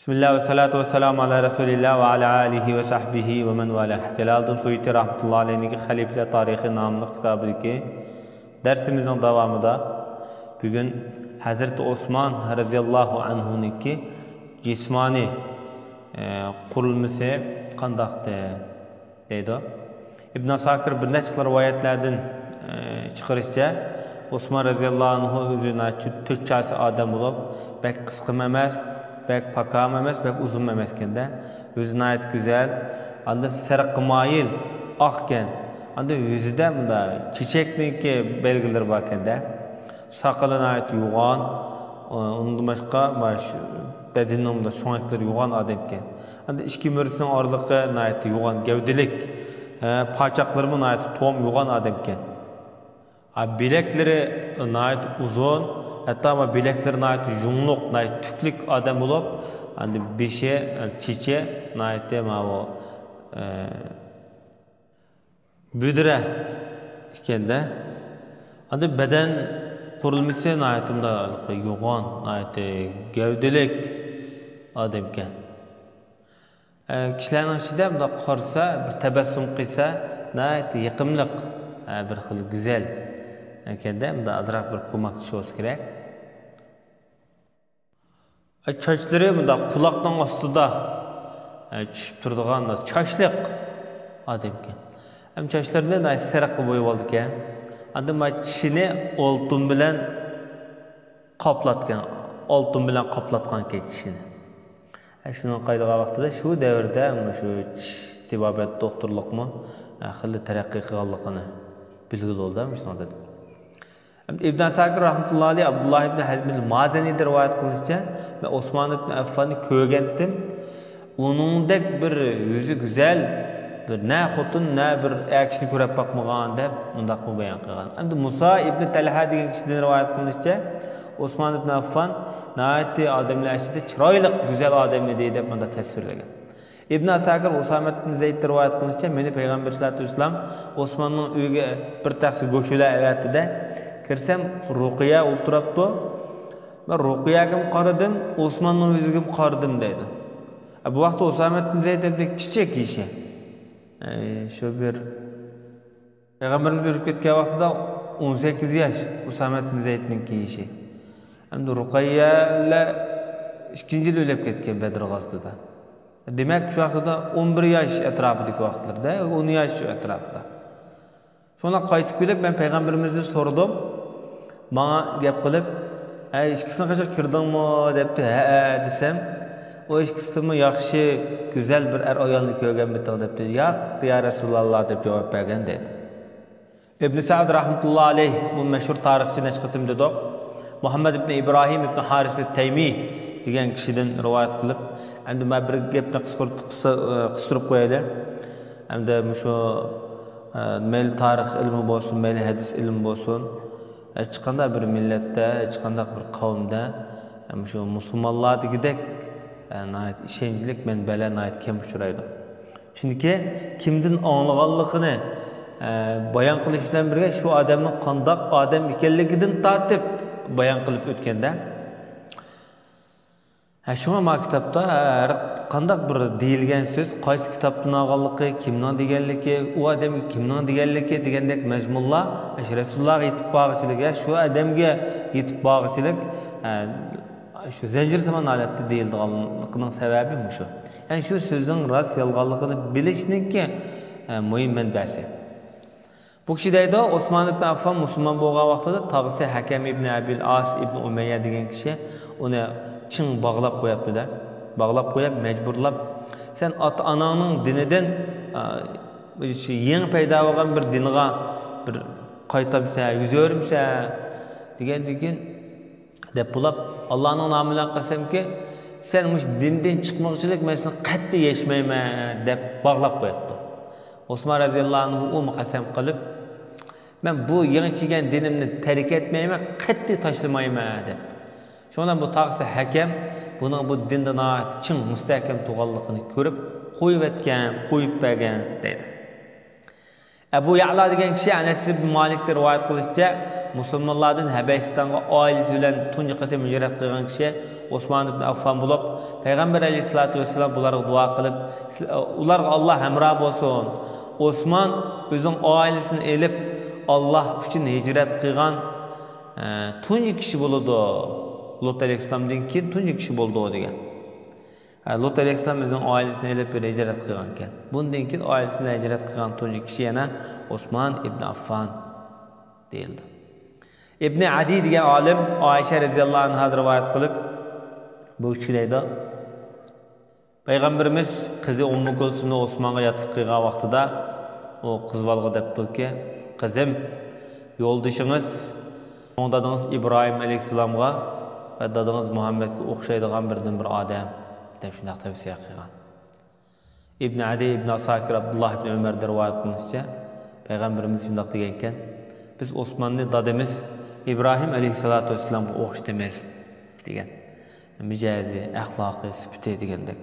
Bismillah ve salatu ve selamu ala Resulillah ve ala alihi ve sahbihi ve men valah. Celaleddin Suyuti rahmetullahi aleyh'ninki Halifeler Tarihi namlı kitabıdaki dersimizin devamında bugün Hazreti Osman radıyallahu anhu'niki cismani kurulması kandaktı deydi. İbn Asakir bir neçe rivayetlerden çıkarışça Osman radıyallahu anhu özüne tüccası adam olup bek kıskım emas, bek pakam emas, bek uzun emeskende özüne ait güzel, anda sarı mayil akken, anda yüzüde bunda çiçeklik belgeler bakende, sakalına ait yuğan, onun başka baş bedeninde soğukları yuğan adamken, anda işki mürüsün ağırlığı ait yuğan gevdelik, paçaklarımın ait tom yuğan adamken. Bilekleri ait uzun, hatta bilekleri ait yumluk, ait tüklük adam olup, hani bir şey çiçe ait dema o büdüre ikende. Hani beden kurulması aitimde yuğan, ait gevdelik adamken. Kişilerin içinde de korsa bir tebessüm kıysa, ait yakımlık bir xil güzel. Kendem de azrak bir kumakçı olsa gerek. Çaçları bunda kulaktan astıda çüşüp durduğun da çaşlık adamken. Hem çaşlarında da sarı boyu oldu ki, adam çişini oltun bilen kaplatken, oltun bilen kaplatkan ki çişini. Şunun kaydığa vaxtıda şu devirde şu tibabet doktorluk mu, xilli terakki kıgallıqını bilgili oldu. İbn Asakir rahmetullahi aleyh Abdullah ibn Hazm'il Mazeni'de rivayet kılınca ve Osman ibn Affan'ı köğendim. Onun dek bir yüzü güzel, bir ne hutun ne bir ekşini körep bakmağan dep mundaq mı beyan kılgan. Hem Musa ibn Talha degan kişiden rivayet kılınca Osman ibn Affan nayeti adamlar içinde çıraylık güzel adamı diye dep munda tasvirlagan. İbn Asakir Usame ibn Zeyd'de rivayet kılınca meni Peygamber sallallahu aleyhi ve sellem Osman'ın uyga bir taksi goşula evetdi de kirsem Ruqiya ulturaptı. Ben Ruqiya'gım qaradım, Osman'ın yüzügüm qaradım deydi. Bu vaqtda Usame ibn Zeyd bir kichik kişi. Şu bir Peygamberimiz ölüp ketken vaqtida 18 yaş Usame ibn Zeyd'nin kişi. Hem de Ruqiya'la 2. yıl ölüp ketken Bedir gazasida. Demek şu vaqtda 11 yaş etrafındaki vaqtlarda, 10 yaş etrafında. Sonra qaytib kelip ben Peygamberimizden sordum. Bana gap qilib, "İşkisini qaçaq kirdingmi?" depti. "Ha" desem, "O işkisimi yaxshi, güzel bir er ayolni ko'rgan bitim" depti. "Yo'q, ya Rasululloh" deb javob bergan dedi. İbn Sa'd rahmetullahi aleyh bu meşhur tarixchi neçqitim dedi. Muhammed ibn İbrahim ibn Haris Taymi degan kişiden rivayet qilib, endi men bir gapni qistirib qo'yaylik. Endi şu mel tarix ilmi bolsun, mel hadis ilmi bolsun, chiqanda bir millatda, chiqanda bir qavmda, şu musulmonlar degidek nayt ishonchlik manbalar nayt kam uchraydi. Chunki kimdan anlaganligini bayon qilish bilan birga shu odamning qandoq odam ekanligidan tortib bayon qilib o'tganda şuna maktabda qandaq bir deyilgan so'z, qaysi kitobdan olganligi, kimning deganligi, u odamga kimning deganligi degandek mazmunlar Rasulullohga yetib borchilik, shu odamga yetib borchilik şu zanjir zaman holatda deyildiganligining sababi shu. Ya'ni shu so'zning rost yolg'onligini bilishninki muhim manbasi. Bu kishi deydi, Osman ibn Affan musulmon bo'lgan vaqtida tog'isi Hakam ibn Abil As ibn Umayya degan kishi uni çın bağlap koyaptı. Bağlap koyap, mecburlap. Sen ata-ananın dininden yeni payda olan bir dinine bir qaytamsa, yüz örümse degen dep bulap Allah'ın namıyla qasam ki sen muş dinden çıkmakçılık men seni qattiq yeşmeyman dep bağlap koyaptı. Osman radıyallahu anhu o qasam qilib men bu yeni chigan dinimni terk etmeyman, qattiq tashlamayman dep. Şondan bu tağısı hakem bunun bu dinden ait çın müstahkem tuğallıqını görüp qo'yib etgan, qo'yib bergan deydi. Ebu Ya'la degan kishi Anas ibn Malik'te rivayet kılışça Müslümanlardan Habeşistan'a ailesi bilen tunji qatim hicret qilgan kishi Osman ibn Affan bulup Peygamber aleyhissalatu vesselam bularga dua qilib, ularga Allah hamroh bo'lsin. Osman o'zining oilasini elib Allah uchun hicret qilgan tunji kishi bo'ldi. Lut aleyhissalamdan keyin tunji kishi bo'ldi degan. Lut aleyhissalam o'zining oilasini elib bir hicret qilgan ekan. Bundan keyin oilasini hicret qilgan tunji kishi yana Osman ibn Affan deyildi. İbn Adi degan olim Oyisha radhiyallohu anha rivoyat qilib bu kishida Peygamberimiz qizi Ummu Kulsumni Osmonga yotib qilgan vaqtida o qizbalga debdiki, qizim, yo'ldoshingiz dadingiz İbrahim alayhissalomga va dadingiz Muhammadga o'xshaydigan birdan bir odam deb shunday tavsiya qilgan. İbn Adi ibn Asakir Abdullah ibn Ömer'de rivoyat qilinishicha Peygamberimiz shunday degan ekan, biz Osmonni dadamiz İbrahim aleyhissalatu vesselamga o'xshatamiz degan. Mijazi, axloqi, sifati degandek.